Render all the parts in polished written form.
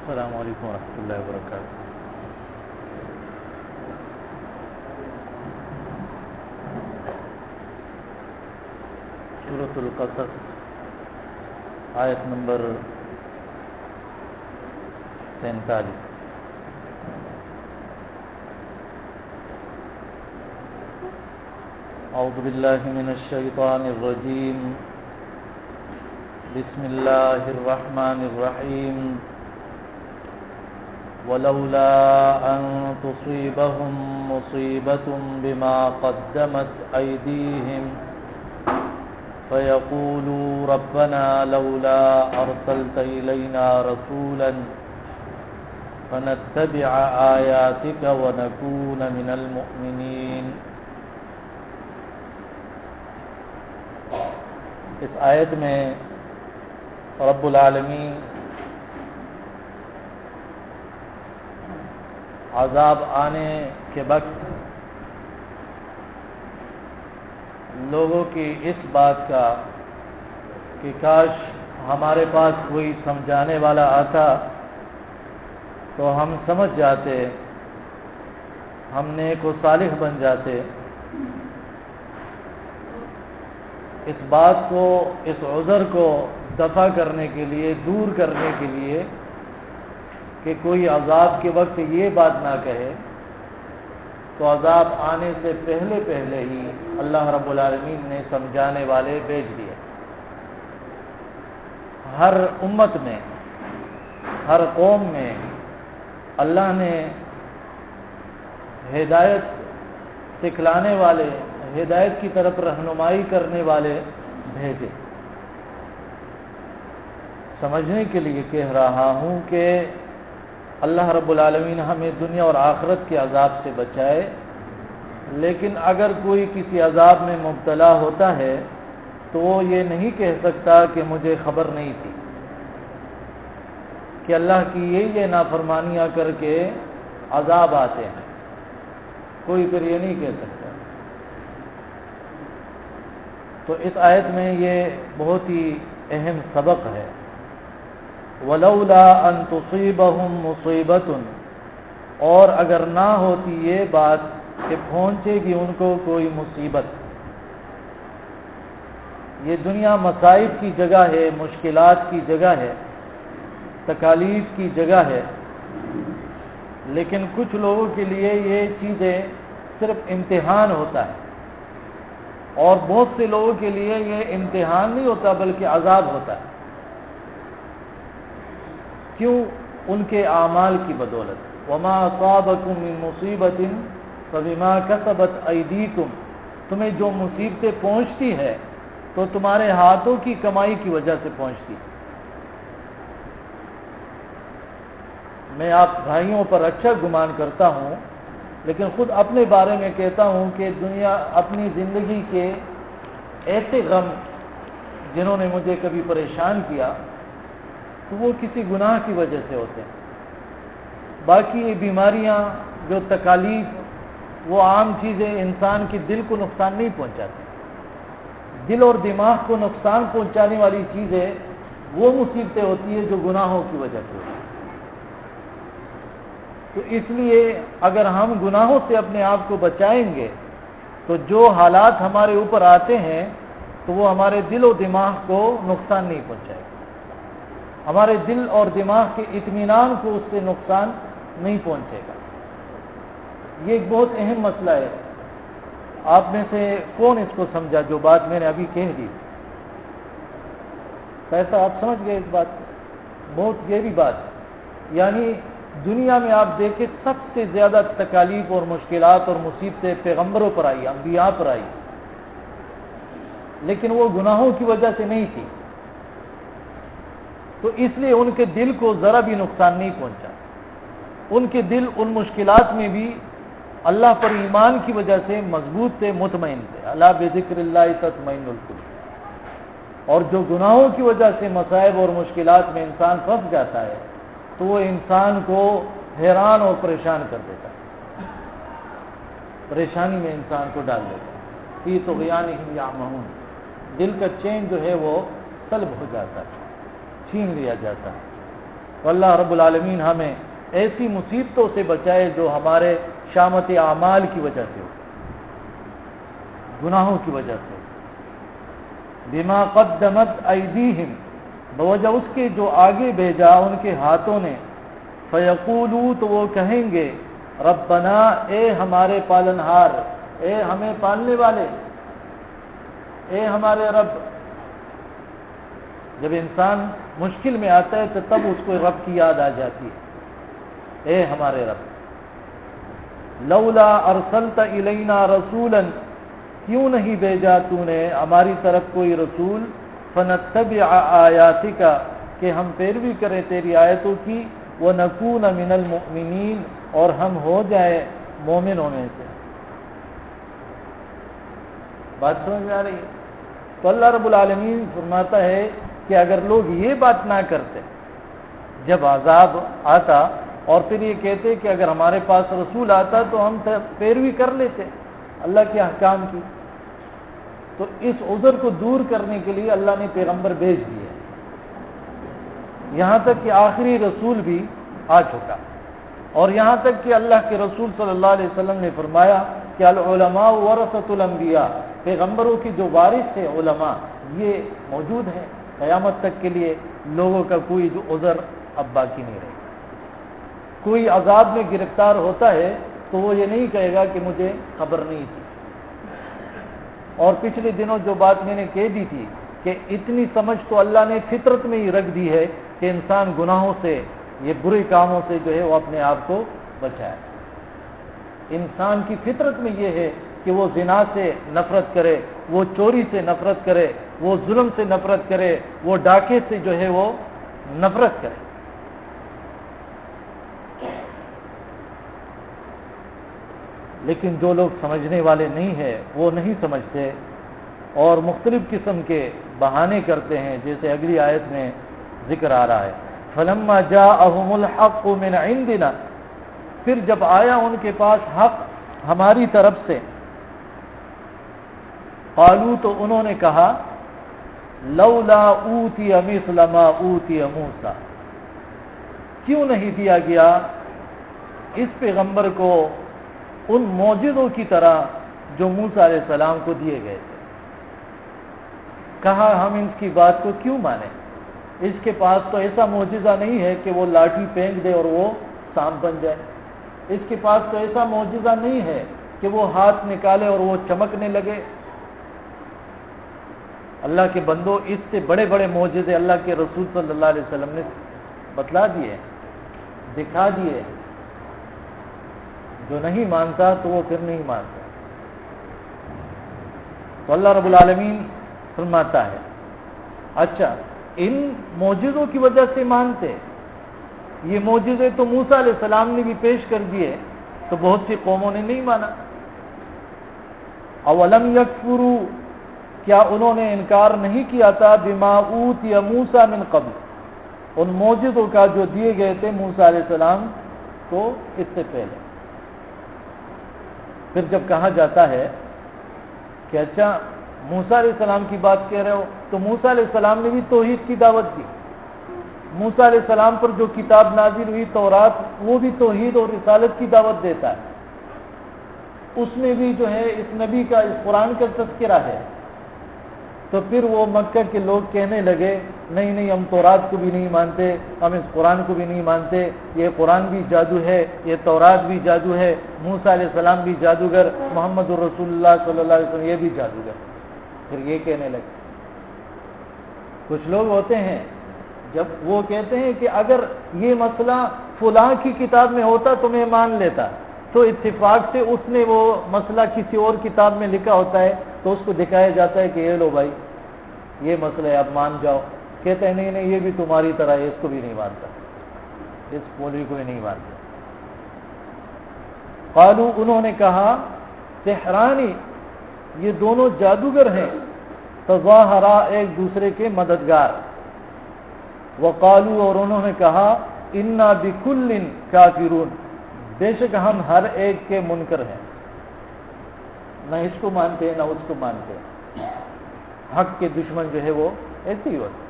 السلام علیکم ورحمۃ اللہ وبرکاتہ۔ سورۃ القصص آیت نمبر 43۔ اعوذ باللہ من الشیطان الرجیم، بسم اللہ الرحمن الرحیم۔ ولولا ان تصیبهم مصیبۃ بما قدمت ایدیہم فیقولوا ربنا لولا ارسلت الینا رسولا فنتبع آیاتک ونکون من المؤمنین۔ اس آیت میں رب العالمین عذاب آنے کے وقت لوگوں کی اس بات کا کہ کاش ہمارے پاس کوئی سمجھانے والا آتا تو ہم سمجھ جاتے، ہم نیک و صالح بن جاتے، اس بات کو، اس عذر کو دفع کرنے کے لیے، دور کرنے کے لیے کہ کوئی عذاب کے وقت یہ بات نہ کہے، تو عذاب آنے سے پہلے ہی اللہ رب العالمین نے سمجھانے والے بھیج دیے۔ ہر امت میں، ہر قوم میں اللہ نے ہدایت سکھلانے والے، ہدایت کی طرف رہنمائی کرنے والے بھیجے۔ سمجھنے کے لیے کہہ رہا ہوں کہ اللہ رب العالمین ہمیں دنیا اور آخرت کے عذاب سے بچائے، لیکن اگر کوئی کسی عذاب میں مبتلا ہوتا ہے تو وہ یہ نہیں کہہ سکتا کہ مجھے خبر نہیں تھی، کہ اللہ کی یہ نافرمانیاں کر کے عذاب آتے ہیں، کوئی پھر یہ نہیں کہہ سکتا۔ تو اس آیت میں یہ بہت ہی اہم سبق ہے۔ وَلَوْلَا أَن تُصِيبَهُم مُّصِيبَةٌ، اور اگر نہ ہوتی یہ بات کہ پہنچے گی ان کو کوئی مصیبت۔ یہ دنیا مصائب کی جگہ ہے، مشکلات کی جگہ ہے، تکالیف کی جگہ ہے، لیکن کچھ لوگوں کے لیے یہ چیزیں صرف امتحان ہوتا ہے، اور بہت سے لوگوں کے لیے یہ امتحان نہیں ہوتا بلکہ عذاب ہوتا ہے۔ کیوں؟ ان کے اعمال کی بدولت۔ وما اصابکم من مصیبت فبما کسبت ایدیکم، تمہیں جو مصیبتیں پہنچتی ہے تو تمہارے ہاتھوں کی کمائی کی وجہ سے پہنچتی ہے۔ میں آپ بھائیوں پر اچھا گمان کرتا ہوں، لیکن خود اپنے بارے میں کہتا ہوں کہ دنیا اپنی زندگی کے ایسے غم جنہوں نے مجھے کبھی پریشان کیا تو وہ کسی گناہ کی وجہ سے ہوتے ہیں۔ باقی یہ بیماریاں، جو تکالیف، وہ عام چیزیں انسان کے دل کو نقصان نہیں پہنچاتی۔ دل اور دماغ کو نقصان پہنچانے والی چیزیں وہ مصیبتیں ہوتی ہیں جو گناہوں کی وجہ سے ہوتی ہیں۔ تو اس لیے اگر ہم گناہوں سے اپنے آپ کو بچائیں گے تو جو حالات ہمارے اوپر آتے ہیں تو وہ ہمارے دل و دماغ کو نقصان نہیں پہنچائے گا، ہمارے دل اور دماغ کے اطمینان کو اس سے نقصان نہیں پہنچے گا۔ یہ ایک بہت اہم مسئلہ ہے۔ آپ میں سے کون اس کو سمجھا جو بات میں نے ابھی کہہ دی؟ کیسا آپ سمجھ گئے اس بات کو؟ بہت گہری بات ہے۔ یعنی دنیا میں آپ دیکھیں سب سے زیادہ تکالیف اور مشکلات اور مصیبتیں پیغمبروں پر آئی، انبیاء پر آئی، لیکن وہ گناہوں کی وجہ سے نہیں تھی، تو اس لیے ان کے دل کو ذرا بھی نقصان نہیں پہنچا۔ ان کے دل ان مشکلات میں بھی اللہ پر ایمان کی وجہ سے مضبوط تھے، مطمئن تھے۔ الا بذکر اللہ تطمئن القلوب۔ اور جو گناہوں کی وجہ سے مصائب اور مشکلات میں انسان پھنس جاتا ہے تو وہ انسان کو حیران اور پریشان کر دیتا ہے، پریشانی میں انسان کو ڈال دیتا ہے۔ فی طغیانہم یعمہون، دل کا چین جو ہے وہ طلب ہو جاتا ہے، چھین لیا جاتا ہے۔ تو اللہ رب العالمین ہمیں ایسی مصیبتوں سے بچائے جو ہمارے شامت اعمال کی وجہ سے ہو، گناہوں کی وجہ سے، بما قدمت ایدیہم، بوجہ اس کے جو آگے بھیجا ان کے ہاتھوں نے، فیقولو، تو وہ کہیں گے، ربنا، اے ہمارے پالنہار، اے ہمیں پالنے والے، اے ہمارے رب۔ جب انسان مشکل میں آتا ہے تو تب اس کو رب کی یاد آ جاتی ہے، اے ہمارے رب، لولا ارسلت الینا رسولا، کیوں نہیں بھیجا تو نے ہماری طرف کوئی رسول، فنتبع آیاتک، کہ ہم پیروی کریں تیری آیتوں کی، ونکون من المؤمنین، اور ہم ہو جائے مومنوں میں سے۔ بات سمجھ میں آ رہی ہے؟ تو اللہ رب العالمین فرماتا ہے کہ اگر لوگ یہ بات نہ کرتے جب عذاب آتا، اور پھر یہ کہتے کہ اگر ہمارے پاس رسول آتا تو ہم پیروی کر لیتے اللہ کے احکام کی، تو اس عذر کو دور کرنے کے لیے اللہ نے پیغمبر بھیج دیے، یہاں تک کہ آخری رسول بھی آ چکا، اور یہاں تک کہ اللہ کے رسول صلی اللہ علیہ وسلم نے فرمایا کہ العلماء ورثۃ الانبیاء، پیغمبروں کی جو وارث تھے علماء، یہ موجود ہیں قیامت تک کے لیے، لوگوں کا کوئی جو عذر اب باقی نہیں رہے۔ کوئی عذاب میں گرفتار ہوتا ہے تو وہ یہ نہیں کہے گا کہ مجھے خبر نہیں تھی۔ اور پچھلے دنوں جو بات میں نے کہہ دی تھی کہ اتنی سمجھ تو اللہ نے فطرت میں ہی رکھ دی ہے کہ انسان گناہوں سے، یہ برے کاموں سے جو ہے وہ اپنے آپ کو بچائے۔ انسان کی فطرت میں یہ ہے کہ وہ زنا سے نفرت کرے، وہ چوری سے نفرت کرے، وہ ظلم سے نفرت کرے، وہ ڈاکے سے جو ہے وہ نفرت کرے۔ لیکن جو لوگ سمجھنے والے نہیں ہیں وہ نہیں سمجھتے اور مختلف قسم کے بہانے کرتے ہیں، جیسے اگلی آیت میں ذکر آ رہا ہے، فَلَمَّا جَاءَهُمُ الْحَقُّ مِنْ عِنْدِنَا، پھر جب آیا ان کے پاس حق ہماری طرف سے، قالوا، تو انہوں نے کہا، لولا اوتی مثل ما اوتی موسیٰ، کیوں نہیں دیا گیا اس پیغمبر کو ان معجزوں کی طرح جو موسیٰ علیہ السلام کو دیے گئے تھے۔ کہا ہم اس کی بات کو کیوں مانیں، اس کے پاس تو ایسا معجزہ نہیں ہے کہ وہ لاٹھی پھینک دے اور وہ سانپ بن جائے، اس کے پاس تو ایسا معجزہ نہیں ہے کہ وہ ہاتھ نکالے اور وہ چمکنے لگے۔ اللہ کے بندو، اس سے بڑے بڑے معجزے اللہ کے رسول صلی اللہ علیہ وسلم نے بتلا دیے، دکھا دیے۔ جو نہیں مانتا تو وہ پھر نہیں مانتا۔ تو اللہ رب العالمین فرماتا ہے، اچھا ان معجزوں کی وجہ سے مانتے، یہ معجزے تو موسیٰ علیہ السلام نے بھی پیش کر دیے تو بہت سی قوموں نے نہیں مانا۔ اولم یکفروا، کیا انہوں نے انکار نہیں کیا تھا، بما اوتی موسیٰ من قبل، ان معجزوں کا جو دیے گئے تھے موسیٰ علیہ السلام کو اس سے پہلے۔ پھر جب کہا جاتا ہے کہ اچھا موسیٰ علیہ السلام کی بات کہہ رہے ہو، تو موسیٰ علیہ السلام نے بھی توحید کی دعوت دی۔ موسیٰ علیہ السلام پر جو کتاب نازل ہوئی تورات، وہ بھی توحید اور رسالت کی دعوت دیتا ہے، اس میں بھی جو ہے اس نبی کا، اس قرآن کا تذکرہ ہے۔ تو پھر وہ مکہ کے لوگ کہنے لگے، نہیں نہیں، ہم تورات کو بھی نہیں مانتے، ہم اس قرآن کو بھی نہیں مانتے، یہ قرآن بھی جادو ہے، یہ تورات بھی جادو ہے، موسیٰ علیہ السلام بھی جادوگر، محمد الرسول اللہ صلی اللہ علیہ وسلم یہ بھی جادوگر۔ پھر یہ کہنے لگے، کچھ لوگ ہوتے ہیں جب وہ کہتے ہیں کہ اگر یہ مسئلہ فلاں کی کتاب میں ہوتا تو میں مان لیتا، تو اتفاق سے اس نے وہ مسئلہ کسی اور کتاب میں لکھا ہوتا ہے تو اس کو دکھایا جاتا ہے کہ یہ لو بھائی یہ مسئلہ ہے، اب مان جاؤ۔ کہتے ہیں نہیں نہیں، یہ بھی تمہاری طرح ہے، اس کو بھی نہیں مانتا، اس مولوی کو بھی نہیں مانتا۔ قالوا، انہوں نے کہا، سحرانی، یہ دونوں جادوگر ہیں، تظاہرا، ایک دوسرے کے مددگار۔ وقالوا، اور انہوں نے کہا، انا بکل کافرون، بے شک ہم ہر ایک کے منکر ہیں، نہ اس کو مانتے ہیں نہ اس کو مانتے ہیں۔ حق کے دشمن جو ہے وہ ایسے ہی ہوتے۔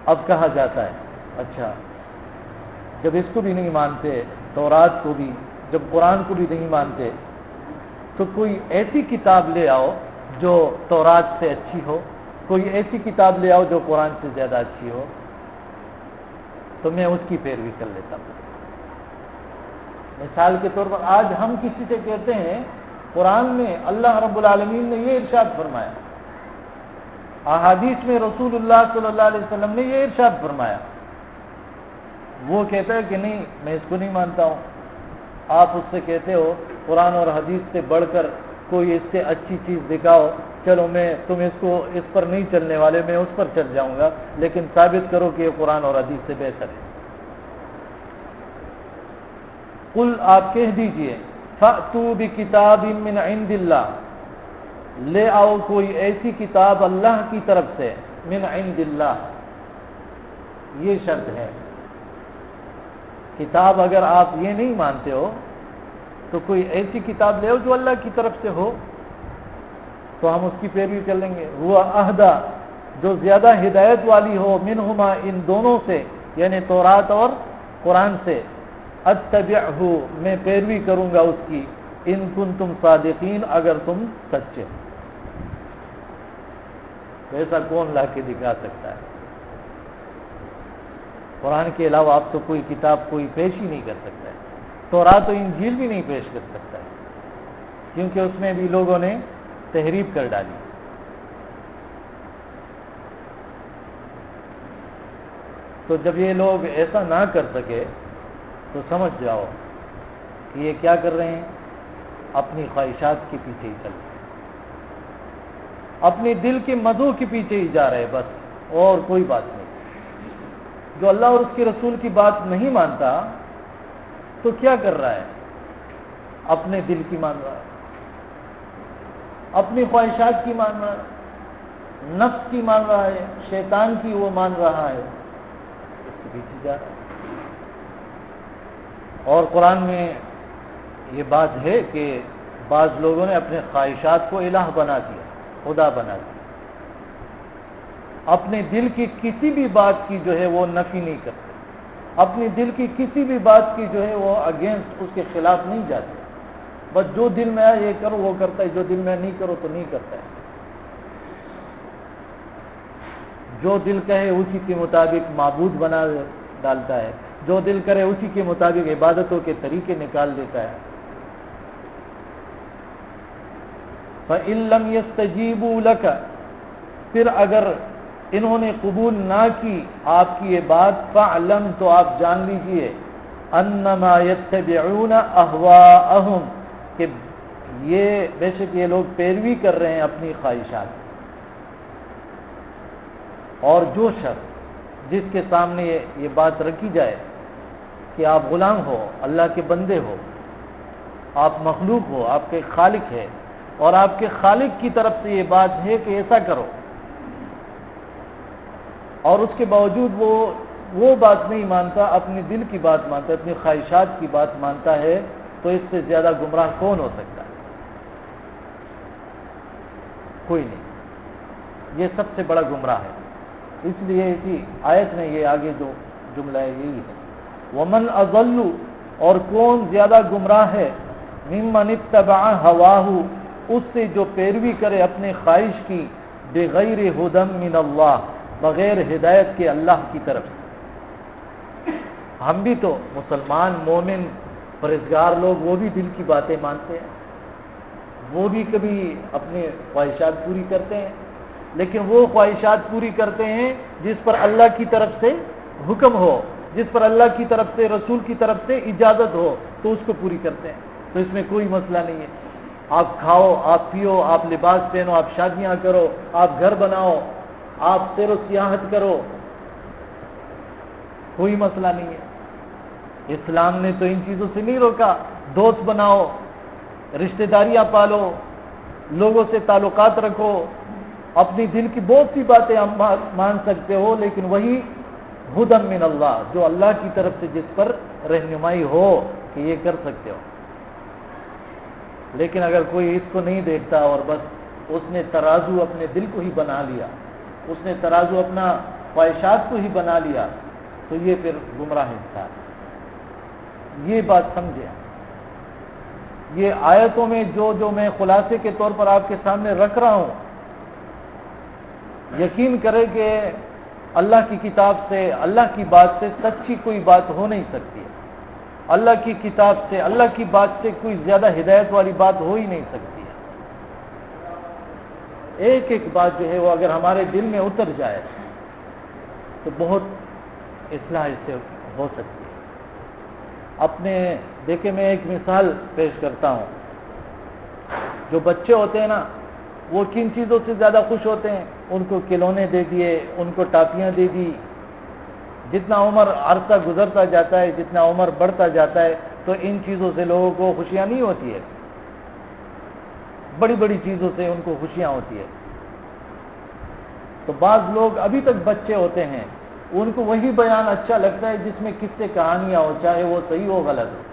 اب کہا جاتا ہے اچھا جب اس کو بھی نہیں مانتے، تورات کو بھی، جب قرآن کو بھی نہیں مانتے، تو کوئی ایسی کتاب لے آؤ جو تورات سے اچھی ہو، کوئی ایسی کتاب لے آؤ جو قرآن سے زیادہ اچھی ہو، تو میں اس کی پیروی کر لیتا ہوں۔ مثال کے طور پر آج ہم کسی سے کہتے ہیں قرآن میں اللہ رب العالمین نے یہ ارشاد فرمایا، احادیث میں رسول اللہ صلی اللہ علیہ وسلم نے یہ ارشاد فرمایا، وہ کہتا ہے کہ نہیں میں اس کو نہیں مانتا ہوں۔ آپ اس سے کہتے ہو قرآن اور حدیث سے بڑھ کر کوئی اس سے اچھی چیز دکھاؤ، چلو میں تم اس پر نہیں چلنے والے، میں اس پر چل جاؤں گا، لیکن ثابت کرو کہ یہ قرآن اور حدیث سے بہتر ہے۔ قل آپ کہہ دیجئے فَأْتُوا بِكِتَابٍ مِّنْ عِنْدِ اللَّهِ، لے آؤ کوئی ایسی کتاب اللہ کی طرف سے، من عند اللہ، یہ شرط ہے۔ کتاب اگر آپ یہ نہیں مانتے ہو تو کوئی ایسی کتاب لے آؤ جو اللہ کی طرف سے ہو، تو ہم اس کی پیروی کر لیں گے۔ وہ اہدا، جو زیادہ ہدایت والی ہو، منہما، ان دونوں سے، یعنی تورات اور قرآن سے، اتبعہ، میں پیروی کروں گا اس کی، ان کنتم صادقین، اگر تم سچے ہو۔ ایسا کون لا کے دکھا سکتا ہے؟ قرآن کے علاوہ آپ تو کوئی کتاب کوئی پیش ہی نہیں کر سکتا ہے، تورات و انجیل بھی نہیں پیش کر سکتا ہے، کیونکہ اس میں بھی لوگوں نے تحریف کر ڈالی۔ تو جب یہ لوگ ایسا نہ کر سکے تو سمجھ جاؤ کہ یہ کیا کر رہے ہیں، اپنی خواہشات کے پیچھے ہی چل رہے ہیں، اپنے دل کے مدعو کے پیچھے ہی جا رہے ہیں، بس اور کوئی بات نہیں۔ جو اللہ اور اس کے رسول کی بات نہیں مانتا تو کیا کر رہا ہے؟ اپنے دل کی مان رہا ہے، اپنی خواہشات کی مان رہا ہے، نفس کی مان رہا ہے، شیطان کی وہ مان رہا ہے، اس کے پیچھے جا رہا ہے۔ اور قرآن میں یہ بات ہے کہ بعض لوگوں نے اپنے خواہشات کو الہ بنا دیا، خدا بنا دیا، اپنے دل کی کسی بھی بات کی جو ہے وہ نفی نہیں کرتے، اپنے دل کی کسی بھی بات کی جو ہے وہ اگینسٹ، اس کے خلاف نہیں جاتے، بس جو دل میں آئے یہ کرو وہ کرتا ہے، جو دل میں نہیں کرو تو نہیں کرتا ہے، جو دل کہے اسی کے مطابق معبود بنا ڈالتا ہے، جو دل کرے اسی کے مطابق عبادتوں کے طریقے نکال دیتا ہے۔ فَإِن لَّمْ يَسْتَجِيبُوا لَكَ، پھر اگر انہوں نے قبول نہ کی آپ کی یہ بات، فَاعْلَمْ، تو آپ جان لیجئے، أَنَّمَا يَتَّبِعُونَ أَهْوَاءَهُمْ، کہ یہ بے شک یہ لوگ پیروی کر رہے ہیں اپنی خواہشات، اور جو شخص جس کے سامنے یہ بات رکھی جائے کہ آپ غلام ہو، اللہ کے بندے ہو، آپ مخلوق ہو، آپ کے خالق ہے، اور آپ کے خالق کی طرف سے یہ بات ہے کہ ایسا کرو، اور اس کے باوجود وہ بات نہیں مانتا، اپنے دل کی بات مانتا ہے، اپنی خواہشات کی بات مانتا ہے، تو اس سے زیادہ گمراہ کون ہو سکتا ہے؟ کوئی نہیں، یہ سب سے بڑا گمراہ ہے۔ اس لیے اسی آیت میں یہ آگے جو جملہ ہے یہی ہے، وَمَنْ أَضَلُّ، اور کون زیادہ گمراہ ہے، مِمَّنِ اتَّبَعَ هَوَاهُ، اس سے جو پیروی کرے اپنے خواہش کی، بغیر ہدی من اللہ، بغیر ہدایت کے اللہ کی طرف سے۔ ہم بھی تو مسلمان، مومن، پرہیزگار لوگ، وہ بھی دل کی باتیں مانتے ہیں، وہ بھی کبھی اپنی خواہشات پوری کرتے ہیں، لیکن وہ خواہشات پوری کرتے ہیں جس پر اللہ کی طرف سے حکم ہو، جس پر اللہ کی طرف سے، رسول کی طرف سے اجازت ہو، تو اس کو پوری کرتے ہیں، تو اس میں کوئی مسئلہ نہیں ہے۔ آپ کھاؤ، آپ پیو، آپ لباس پہنو، آپ شادیاں کرو، آپ گھر بناؤ، آپ سیر و سیاحت کرو، کوئی مسئلہ نہیں ہے۔ اسلام نے تو ان چیزوں سے نہیں روکا، دوست بناؤ، رشتہ داریاں پالو، لوگوں سے تعلقات رکھو، اپنی دل کی بہت سی باتیں آپ مان سکتے ہو، لیکن وہی ہدی من اللہ، جو اللہ کی طرف سے جس پر رہنمائی ہو کہ یہ کر سکتے ہو۔ لیکن اگر کوئی اس کو نہیں دیکھتا اور بس اس نے ترازو اپنے دل کو ہی بنا لیا، اس نے ترازو اپنا خواہشات کو ہی بنا لیا تو یہ پھر گمراہ انسان. یہ بات سمجھے. یہ آیتوں میں جو میں خلاصے کے طور پر آپ کے سامنے رکھ رہا ہوں، یقین کرے کہ اللہ کی کتاب سے، اللہ کی بات سے سچی کوئی بات ہو نہیں سکتی ہے. اللہ کی کتاب سے، اللہ کی بات سے کوئی زیادہ ہدایت والی بات ہو ہی نہیں سکتی ہے. ایک ایک بات جو ہے وہ اگر ہمارے دل میں اتر جائے تو بہت اصلاح اس سے ہو سکتی ہے. اپنے دیکھیں، میں ایک مثال پیش کرتا ہوں. جو بچے ہوتے ہیں نا، وہ کن چیزوں سے زیادہ خوش ہوتے ہیں؟ ان کو کھلونے دے دیے، ان کو ٹافیاں دے دی. جتنا عمر عرصہ گزرتا جاتا ہے، جتنا عمر بڑھتا جاتا ہے، تو ان چیزوں سے لوگوں کو خوشیاں نہیں ہوتی ہے. بڑی بڑی چیزوں سے ان کو خوشیاں ہوتی ہے. تو بعض لوگ ابھی تک بچے ہوتے ہیں، ان کو وہی بیان اچھا لگتا ہے جس میں قصے کہانیاں ہو، چاہے وہ صحیح ہو غلط ہو.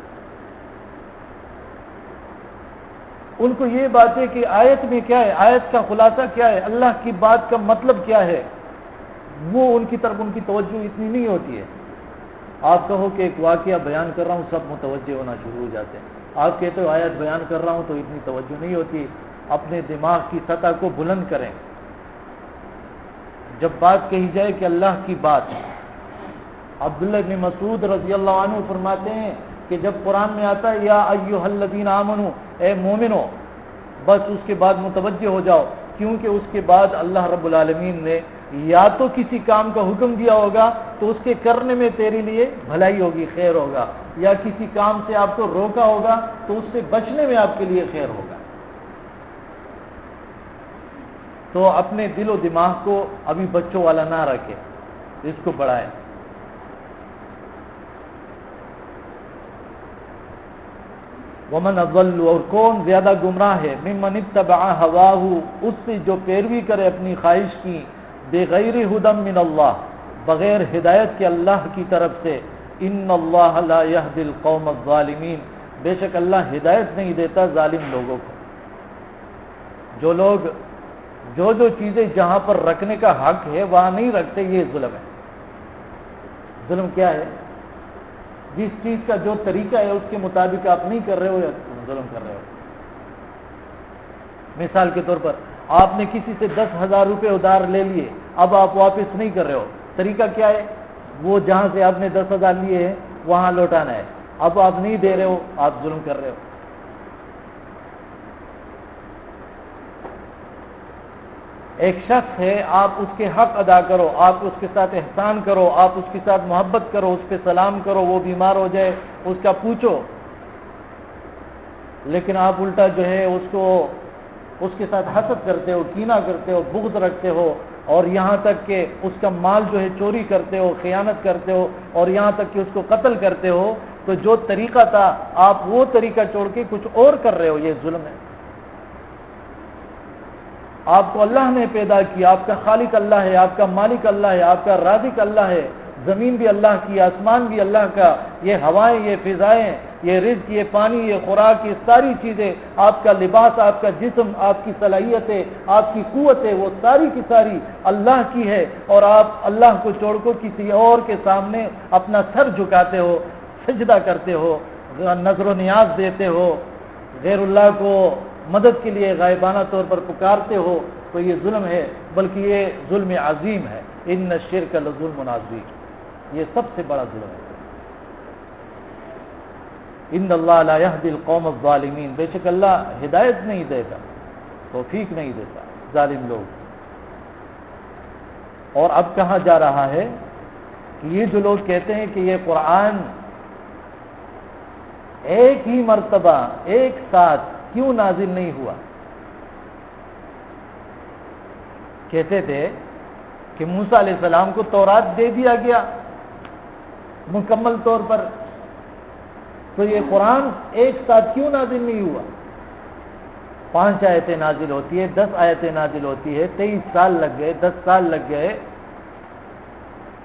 ان کو یہ بات ہے کہ آیت میں کیا ہے، آیت کا خلاصہ کیا ہے، اللہ کی بات کا مطلب کیا ہے، وہ ان کی طرف ان کی توجہ اتنی نہیں ہوتی ہے. آپ کہو کہ ایک واقعہ بیان کر رہا ہوں، سب متوجہ ہونا شروع ہو جاتے ہیں. آپ کہتے ہو آیت بیان کر رہا ہوں تو اتنی توجہ نہیں ہوتی. اپنے دماغ کی سطح کو بلند کریں. جب بات کہی جائے کہ اللہ کی بات، عبداللہ بن مسعود رضی اللہ عنہ فرماتے ہیں کہ جب قرآن میں آتا ہے یا ایھا الذین آمنو، اے مومنو، بس اس کے بعد متوجہ ہو جاؤ، کیونکہ اس کے بعد اللہ رب العالمین نے یا تو کسی کام کا حکم دیا ہوگا تو اس کے کرنے میں تیرے لیے بھلائی ہوگی، خیر ہوگا، یا کسی کام سے آپ کو روکا ہوگا تو اس سے بچنے میں آپ کے لیے خیر ہوگا. تو اپنے دل و دماغ کو ابھی بچوں والا نہ رکھے، اس کو بڑھائے. ومن اضل، اور کون زیادہ گمراہ ہے، ممن اتبع ہواہ، اس سے جو پیروی کرے اپنی خواہش کی، بغیر ہدی من اللہ، بغیر ہدایت کے اللہ کی طرف سے. ان اللہ لا یہدی القوم الظالمین، بے شک اللہ ہدایت نہیں دیتا ظالم لوگوں کو. جو لوگ جو چیزیں جہاں پر رکھنے کا حق ہے وہاں نہیں رکھتے، یہ ظلم ہے. ظلم کیا ہے؟ جس چیز کا جو طریقہ ہے اس کے مطابق آپ نہیں کر رہے ہو، یا ظلم کر رہے ہو. مثال کے طور پر آپ نے کسی سے 10,000 روپے ادھار لے لیے، اب آپ واپس نہیں کر رہے ہو. طریقہ کیا ہے؟ وہ جہاں سے آپ نے 10,000 لیے ہیں وہاں لوٹانا ہے. اب آپ نہیں دے رہے ہو، آپ ظلم کر رہے ہو. ایک شخص ہے، آپ اس کے حق ادا کرو، آپ اس کے ساتھ احسان کرو، آپ اس کے ساتھ محبت کرو، اس پہ سلام کرو، وہ بیمار ہو جائے اس کا پوچھو. لیکن آپ الٹا جو ہے اس کے ساتھ حسد کرتے ہو، کینہ کرتے ہو، بغض رکھتے ہو، اور یہاں تک کہ اس کا مال جو ہے چوری کرتے ہو، خیانت کرتے ہو، اور یہاں تک کہ اس کو قتل کرتے ہو. تو جو طریقہ تھا آپ وہ طریقہ چھوڑ کے کچھ اور کر رہے ہو، یہ ظلم ہے. آپ کو اللہ نے پیدا کیا، آپ کا خالق اللہ ہے، آپ کا مالک اللہ ہے، آپ کا رازق اللہ ہے. زمین بھی اللہ کی، آسمان بھی اللہ کا، یہ ہوائیں، یہ فضائیں، یہ رزق، یہ پانی، یہ خوراک، یہ ساری چیزیں، آپ کا لباس، آپ کا جسم، آپ کی صلاحیتیں، آپ کی قوتیں، وہ ساری کی ساری اللہ کی ہے. اور آپ اللہ کو چھوڑ کر کسی اور کے سامنے اپنا سر جھکاتے ہو، سجدہ کرتے ہو، نظر و نیاز دیتے ہو، غیر اللہ کو مدد کے لیے غائبانہ طور پر پکارتے ہو. تو یہ ظلم ہے، بلکہ یہ ظلم عظیم ہے. ان الشرک لظلم عظیم، یہ سب سے بڑا ظلم ہے. ان اللہ لا یہدی القوم الظالمین، بے شک اللہ ہدایت نہیں دیتا، توفیق نہیں دیتا ظالم لوگ. اور اب کہا جا رہا ہے کہ یہ جو لوگ کہتے ہیں کہ یہ قرآن ایک ہی مرتبہ ایک ساتھ کیوں نازل نہیں ہوا. کہتے تھے کہ موسیٰ علیہ السلام کو تورات دے دیا گیا مکمل طور پر، تو یہ قرآن ایک ساتھ کیوں نازل نہیں ہوا. 5 آیتیں نازل ہوتی ہے، 10 آیتیں نازل ہوتی ہے، 23 سال لگ گئے، 10 سال لگ گئے،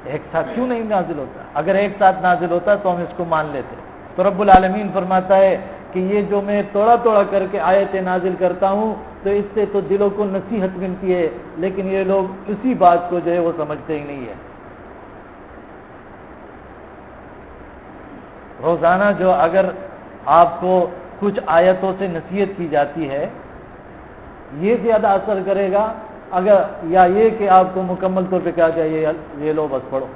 ایک ساتھ کیوں نہیں نازل ہوتا؟ اگر ایک ساتھ نازل ہوتا تو ہم اس کو مان لیتے. تو رب العالمین فرماتا ہے کہ یہ جو میں توڑا توڑا کر کے آیتیں نازل کرتا ہوں تو اس سے تو دلوں کو نصیحت ملتی ہے، لیکن یہ لوگ اسی بات کو جو ہے وہ سمجھتے ہی نہیں ہے. روزانہ جو اگر آپ کو کچھ آیتوں سے نصیحت کی جاتی ہے یہ زیادہ اثر کرے گا اگر یا یہ کہ آپ کو مکمل طور پہ کہا جائے یہ لو بس پڑھو.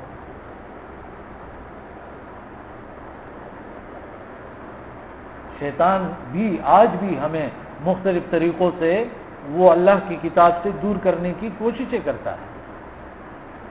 شیطان بھی آج بھی ہمیں مختلف طریقوں سے وہ اللہ کی کتاب سے دور کرنے کی کوششیں کرتا ہے.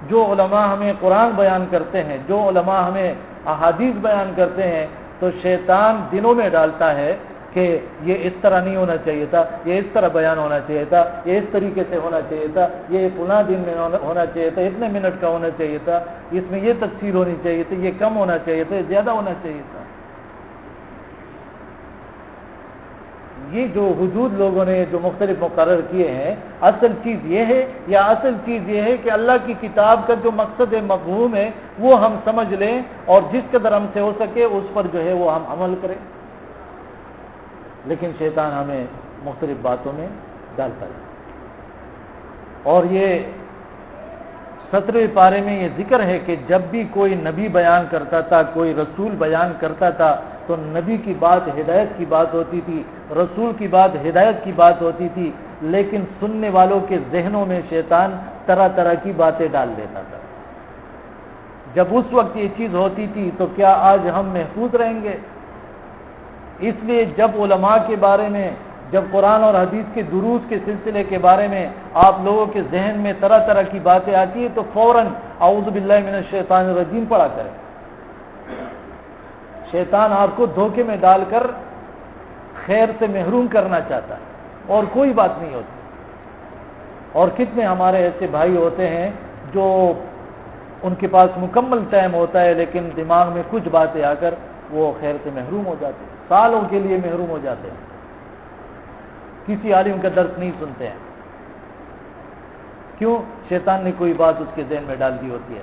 جو علماء ہمیں قرآن بیان کرتے ہیں، جو علماء ہمیں احادیث بیان کرتے ہیں، تو شیطان دلوں میں ڈالتا ہے کہ یہ اس طرح نہیں ہونا چاہیے تھا، یہ اس طرح بیان ہونا چاہیے تھا، یہ اس طریقے سے ہونا چاہیے تھا، یہ فلاں دن میں ہونا چاہیے تھا، اتنے منٹ کا ہونا چاہیے تھا، اس میں یہ تفصیل ہونی چاہیے تھی، یہ کم ہونا چاہیے تھا، یہ زیادہ ہونا چاہیے تھا. یہ جو حدود لوگوں نے جو مختلف مقرر کیے ہیں، اصل چیز یہ ہے یا اصل چیز یہ ہے کہ اللہ کی کتاب کا جو مقصد مفہوم ہے وہ ہم سمجھ لیں اور جس قدر ہم سے ہو سکے اس پر جو ہے وہ ہم عمل کریں. لیکن شیطان ہمیں مختلف باتوں میں ڈالتا ہے. اور یہ 17ویں پارے میں یہ ذکر ہے کہ جب بھی کوئی نبی بیان کرتا تھا، کوئی رسول بیان کرتا تھا، تو نبی کی بات ہدایت کی بات ہوتی تھی، رسول کی بات ہدایت کی بات ہوتی تھی، لیکن سننے والوں کے ذہنوں میں شیطان طرح طرح کی باتیں ڈال دیتا تھا. جب اس وقت یہ چیز ہوتی تھی تو کیا آج ہم محفوظ رہیں گے؟ اس لیے جب علماء کے بارے میں، جب قرآن اور حدیث کے دروس کے سلسلے کے بارے میں آپ لوگوں کے ذہن میں طرح طرح کی باتیں آتی ہیں تو فوراً اعوذ باللہ من الشیطان الرجیم پڑھا کریں. شیطان آپ کو دھوکے میں ڈال کر خیر سے محروم کرنا چاہتا ہے اور کوئی بات نہیں ہوتی. اور کتنے ہمارے ایسے بھائی ہوتے ہیں جو ان کے پاس مکمل ٹائم ہوتا ہے لیکن دماغ میں کچھ باتیں آ کر وہ خیر سے محروم ہو جاتے ہیں، سالوں کے لیے محروم ہو جاتے ہیں، کسی عالم کا درس نہیں سنتے ہیں. کیوں؟ شیطان نے کوئی بات اس کے ذہن میں ڈال دی ہوتی ہے.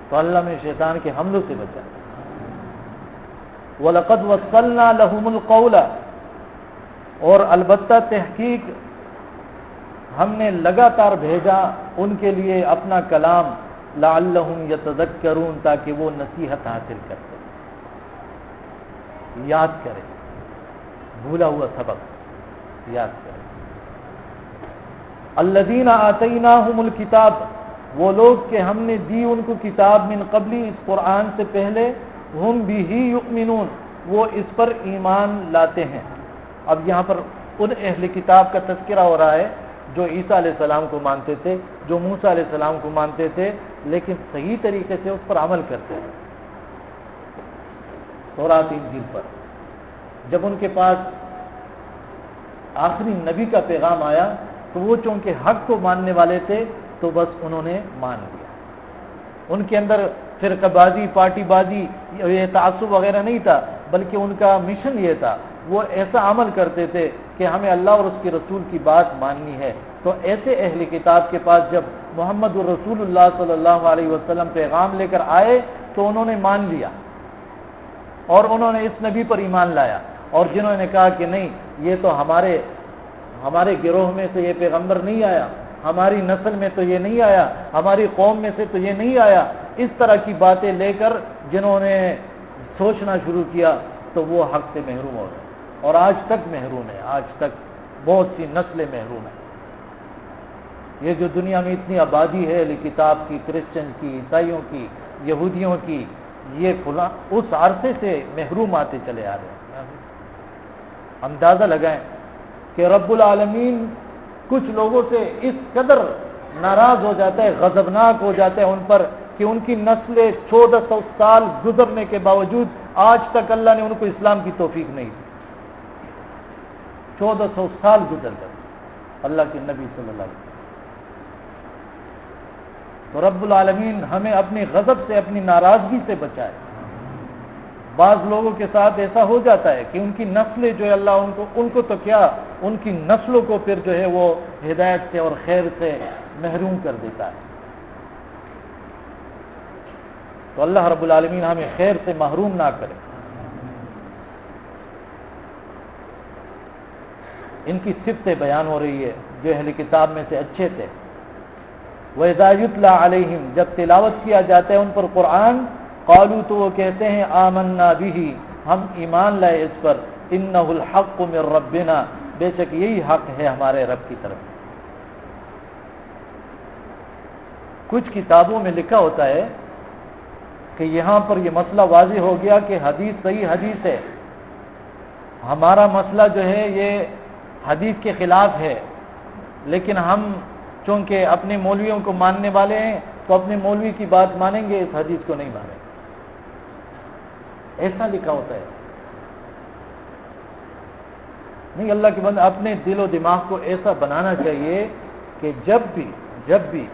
تو اللہ میں شیطان کے حملوں سے بچا. وَلَقَدْ وَصَّلْنَا لَهُمُ الْقَوْلَ، اور البتہ تحقیق ہم نے لگاتار بھیجا ان کے لیے اپنا کلام، لَعَلَّهُمْ يَتَذَكَّرُونَ، تاکہ وہ نصیحت حاصل کرتے، یاد کریں، بھولا ہوا سبق یاد کریں. الذین آتیناہم الکتاب، وہ لوگ کہ ہم نے دی ان کو کتاب، من قبلی، اس قرآن سے پہلے، ہم بہ یؤمنون، وہ اس پر ایمان لاتے ہیں. اب یہاں پر ان اہل کتاب کا تذکرہ ہو رہا ہے جو عیسیٰ علیہ السلام کو مانتے تھے، جو موسیٰ علیہ السلام کو مانتے تھے، لیکن صحیح طریقے سے اس پر عمل کرتے تھے، تورات انجیل پر. جب ان کے پاس آخری نبی کا پیغام آیا تو وہ چونکہ حق کو ماننے والے تھے تو بس انہوں نے مان لیا. ان کے اندر فرقہ بازی، پارٹی بازی، یہ تعصب وغیرہ نہیں تھا، بلکہ ان کا مشن یہ تھا، وہ ایسا عمل کرتے تھے کہ ہمیں اللہ اور اس کے رسول کی بات ماننی ہے. تو ایسے اہل کتاب کے پاس جب محمد الرسول اللہ صلی اللہ علیہ وسلم پیغام لے کر آئے تو انہوں نے مان لیا اور انہوں نے اس نبی پر ایمان لایا. اور جنہوں نے کہا کہ نہیں، یہ تو ہمارے گروہ میں سے یہ پیغمبر نہیں آیا، ہماری نسل میں تو یہ نہیں آیا، ہماری قوم میں سے تو یہ نہیں آیا، اس طرح کی باتیں لے کر جنہوں نے سوچنا شروع کیا تو وہ حق سے محروم ہو گئے اور آج تک محروم ہے. آج تک بہت سی نسلیں محروم ہیں. یہ جو دنیا میں اتنی آبادی ہے کتاب کی، کرسچن کی، عیسائیوں کی، یہودیوں کی، یہ فلاں اس عرصے سے محروم آتے چلے آ رہے ہیں. اندازہ لگائیں کہ رب العالمین کچھ لوگوں سے اس قدر ناراض ہو جاتا ہے، غضبناک ہو جاتا ہے ان پر کہ ان کی نسلیں 1400 سال گزرنے کے باوجود آج تک اللہ نے ان کو اسلام کی توفیق نہیں دی. 1400 سال گزر گئے اللہ کے نبی صلی اللہ علیہ وسلم. تو رب العالمین ہمیں اپنے غضب سے، اپنی ناراضگی سے بچائے. بعض لوگوں کے ساتھ ایسا ہو جاتا ہے کہ ان کی نسلیں جو ہے اللہ ان کو تو کیا، ان کی نسلوں کو پھر جو ہے وہ ہدایت سے اور خیر سے محروم کر دیتا ہے. تو اللہ رب العالمین ہمیں خیر سے محروم نہ کرے. ان کی صفتیں بیان ہو رہی ہے جو اہل کتاب میں سے اچھے تھے. وَإِذَا يُتْلَى عَلَيْهِمْ، جب تلاوت کیا جاتا ہے ان پر قرآن، قالوا تو وہ کہتے ہیں آمنا به ہم ایمان لائے اس پر انہ الحق من ربنا بے شک یہی حق ہے ہمارے رب کی طرف. کچھ کتابوں میں لکھا ہوتا ہے کہ یہاں پر یہ مسئلہ واضح ہو گیا کہ حدیث صحیح حدیث ہے، ہمارا مسئلہ جو ہے یہ حدیث کے خلاف ہے، لیکن ہم چونکہ اپنے مولویوں کو ماننے والے ہیں تو اپنے مولوی کی بات مانیں گے، اس حدیث کو نہیں مانیں گے. ایسا لکھا ہوتا ہے. نہیں، اللہ کے بندے اپنے دل و دماغ کو ایسا بنانا چاہیے کہ جب بھی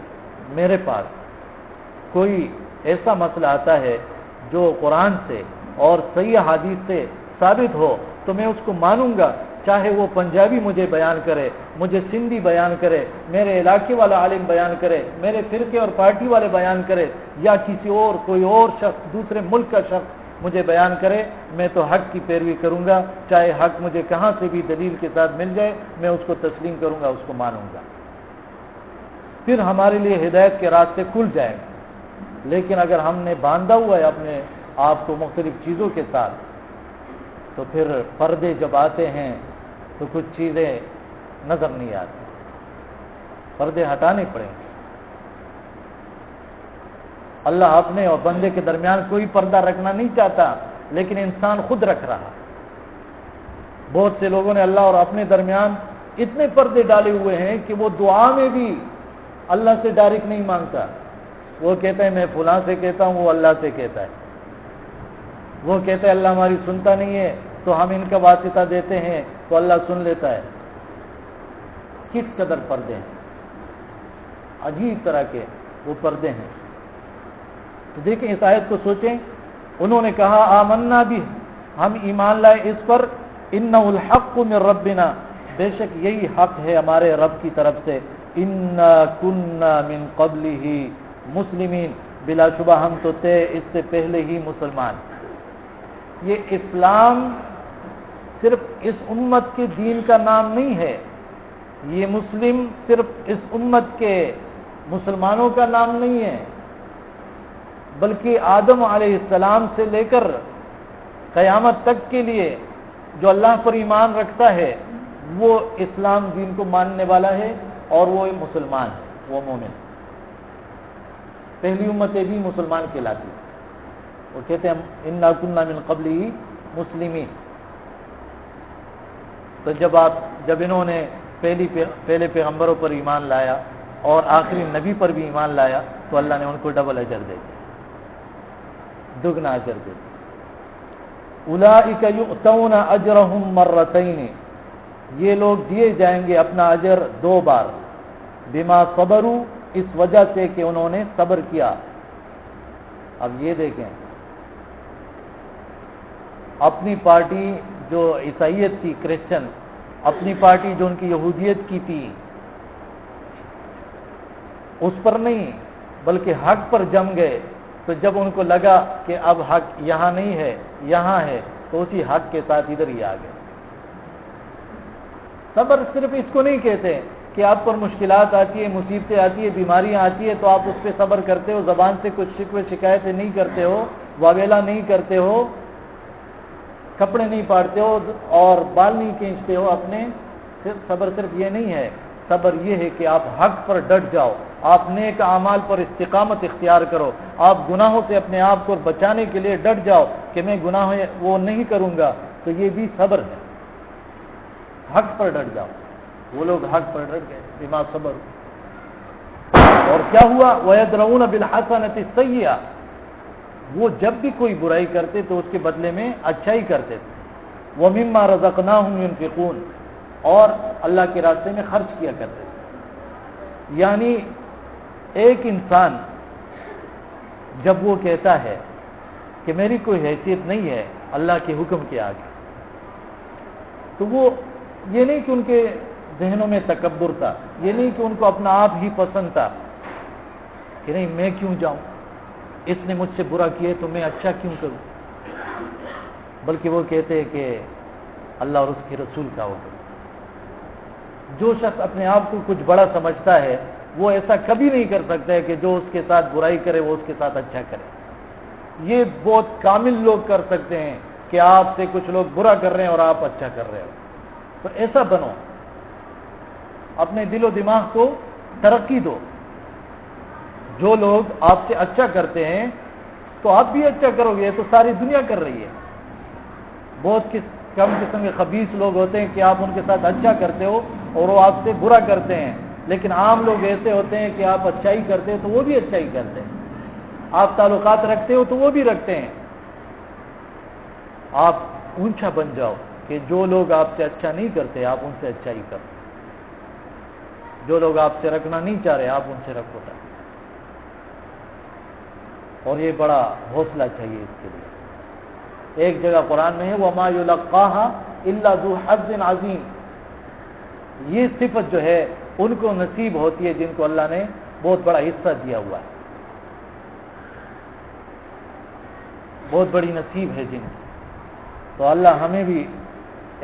میرے پاس کوئی ایسا مسئلہ آتا ہے جو قرآن سے اور صحیح حدیث سے ثابت ہو تو میں اس کو مانوں گا، چاہے وہ پنجابی مجھے بیان کرے، مجھے سندھی بیان کرے، میرے علاقے والا عالم بیان کرے، میرے فرقے اور پارٹی والے بیان کرے، یا کسی اور کوئی اور شخص دوسرے ملک کا شخص مجھے بیان کرے، میں تو حق کی پیروی کروں گا. چاہے حق مجھے کہاں سے بھی دلیل کے ساتھ مل جائے، میں اس کو تسلیم کروں گا، اس کو مانوں گا. پھر ہمارے لیے ہدایت کے راستے کھل جائیں گے. لیکن اگر ہم نے باندھا ہوا ہے اپنے آپ کو مختلف چیزوں کے ساتھ تو پھر پردے جب آتے ہیں تو کچھ چیزیں نظر نہیں آتی، پردے ہٹانے پڑیں گے. اللہ اپنے اور بندے کے درمیان کوئی پردہ رکھنا نہیں چاہتا، لیکن انسان خود رکھ رہا. بہت سے لوگوں نے اللہ اور اپنے درمیان اتنے پردے ڈالے ہوئے ہیں کہ وہ دعا میں بھی اللہ سے ڈائریکٹ نہیں مانگتا. وہ کہتا ہے میں فلاں سے کہتا ہوں، وہ اللہ سے کہتا ہے. وہ کہتا ہے اللہ ہماری سنتا نہیں ہے تو ہم ان کا واسطہ دیتے ہیں تو اللہ سن لیتا ہے. کس قدر پردے ہیں، عجیب طرح کے وہ پردے ہیں. تو دیکھیں اس آیت کو سوچیں. انہوں نے کہا آمنا بھی، ہم ایمان لائے اس پر، انہ الحق من ربنا بے شک یہی حق ہے ہمارے رب کی طرف سے، انا کنا من قبلہ مسلمین بلا شبہ ہم تو تھے اس سے پہلے ہی مسلمان. یہ اسلام صرف اس امت کے دین کا نام نہیں ہے، یہ مسلم صرف اس امت کے مسلمانوں کا نام نہیں ہے، بلکہ آدم علیہ السلام سے لے کر قیامت تک کے لیے جو اللہ پر ایمان رکھتا ہے وہ اسلام دین کو ماننے والا ہے اور وہ مسلمان ہے، وہ مومن. پہلی امتیں بھی مسلمان کہلاتی، وہ کہتے ہیں انا کنا من قبلہ مسلمین. تو جب انہوں نے پہلے پیغمبروں پر ایمان لایا اور آخری نبی پر بھی ایمان لایا تو اللہ نے ان کو ڈبل اجر دے دیا، دگنا اجر دے دیا. اولئک یؤتون اجرہم مرتین، یہ لوگ دیے جائیں گے اپنا اجر 2 بار، بما صبروا اس وجہ سے کہ انہوں نے صبر کیا. اب یہ دیکھیں، اپنی پارٹی جو عیسائیت تھی، کرسچن، اپنی پارٹی جو ان کی یہودیت کی تھی، اس پر نہیں بلکہ حق پر جم گئے. تو جب ان کو لگا کہ اب حق یہاں نہیں ہے یہاں ہے تو اسی حق کے ساتھ ادھر ہی آ گئے. صبر صرف اس کو نہیں کہتے کہ آپ پر مشکلات آتی ہے، مصیبتیں آتی ہے، بیماریاں آتی ہے تو آپ اس پہ صبر کرتے ہو، زبان سے کچھ شکوے شکایتیں نہیں کرتے ہو، واویلا نہیں کرتے ہو، کپڑے نہیں پاڑتے ہو اور بال نہیں کھینچتے ہو اپنے. صبر صرف یہ نہیں ہے، صبر یہ ہے کہ آپ حق پر ڈٹ جاؤ، آپ نیک اعمال پر استقامت اختیار کرو، آپ گناہوں سے اپنے آپ کو بچانے کے لیے ڈٹ جاؤ کہ میں گناہ وہ نہیں کروں گا. تو یہ بھی صبر ہے، حق پر ڈٹ جاؤ. وہ لوگ حق پر ڈٹ گئے بما صبر. اور کیا ہوا؟ وَيَدْرَؤُونَ بِالْحَسَنَةِ السَّيِّئَةَ، وہ جب بھی کوئی برائی کرتے تو اس کے بدلے میں اچھائی کرتے تھے. وَمِمَّا رَزَقْنَاهُمْ يُنْفِقُونَ، اور اللہ کے راستے میں خرچ کیا کرتے تھے. یعنی ایک انسان جب وہ کہتا ہے کہ میری کوئی حیثیت نہیں ہے اللہ کے حکم کے آگے، تو وہ یہ نہیں کہ ان کے ذہنوں میں تکبر تھا، یہ نہیں کہ ان کو اپنا آپ ہی پسند تھا کہ نہیں میں کیوں جاؤں، اس نے مجھ سے برا کیا تو میں اچھا کیوں کروں، بلکہ وہ کہتے ہیں کہ اللہ اور اس کے رسول کا حکم. جو شخص اپنے آپ کو کچھ بڑا سمجھتا ہے وہ ایسا کبھی نہیں کر سکتا ہے کہ جو اس کے ساتھ برائی کرے وہ اس کے ساتھ اچھا کرے. یہ بہت کامل لوگ کر سکتے ہیں کہ آپ سے کچھ لوگ برا کر رہے ہیں اور آپ اچھا کر رہے ہو، تو ایسا بنو، اپنے دل و دماغ کو ترقی دو. جو لوگ آپ سے اچھا کرتے ہیں تو آپ بھی اچھا کرو گے، یہ تو ساری دنیا کر رہی ہے. بہت کم قسم کے خبیث لوگ ہوتے ہیں کہ آپ ان کے ساتھ اچھا کرتے ہو اور وہ آپ سے برا کرتے ہیں، لیکن عام لوگ ایسے ہوتے ہیں کہ آپ اچھائی کرتے ہو تو وہ بھی اچھائی کرتے ہیں، آپ تعلقات رکھتے ہو تو وہ بھی رکھتے ہیں. آپ اونچا بن جاؤ کہ جو لوگ آپ سے اچھا نہیں کرتے آپ ان سے اچھائی کرو، جو لوگ آپ سے رکھنا نہیں چاہ رہے آپ ان سے رکھو. اور یہ بڑا حوصلہ چاہیے اس کے لیے. ایک جگہ قرآن میں ہے وَمَا يُلَقَّاهَا إِلَّا ذُو حَظٍّ عَظِيمٍ. یہ صفت جو ہے ان کو نصیب ہوتی ہے جن کو اللہ نے بہت بڑا حصہ دیا ہوا ہے، بہت بڑی نصیب ہے جن کی. تو اللہ ہمیں بھی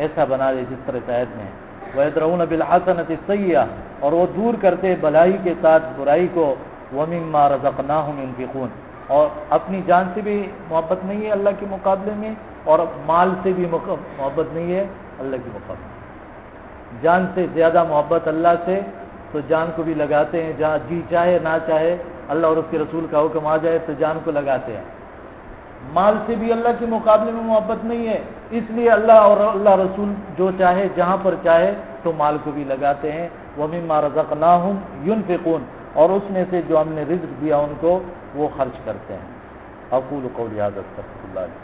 ایسا بنا دے جس طرح آیت میں وَيَدْرَؤُونَ بِالْحَسَنَةِ السَّيِّئَةَ، اور وہ دور کرتے بھلائی کے ساتھ برائی کو. وَمِمَّا رَزَقْنَاهُمْ يُنْفِقُونَ، اور اپنی جان سے بھی محبت نہیں ہے اللہ کے مقابلے میں، اور مال سے بھی محبت نہیں ہے اللہ کے مقابلے میں. جان سے زیادہ محبت اللہ سے، تو جان کو بھی لگاتے ہیں، جہاں جی چاہے نہ چاہے اللہ اور اس کے رسول کا حکم آ جائے تو جان کو لگاتے ہیں. مال سے بھی اللہ کے مقابلے میں محبت نہیں ہے، اس لیے اللہ اور اللہ رسول جو چاہے جہاں پر چاہے تو مال کو بھی لگاتے ہیں. وَمِمَّا رَزَقْنَاهُمْ يُنْفِقُونَ، اور اس میں سے جو ہم نے رزق دیا ان کو وہ خرچ کرتے ہیں. اقول قولی ھذا استغفر اللہ لي.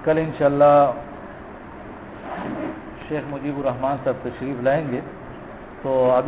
کل انشاءاللہ شیخ مجیب الرحمان صاحب تشریف لائیں گے، تو ابھی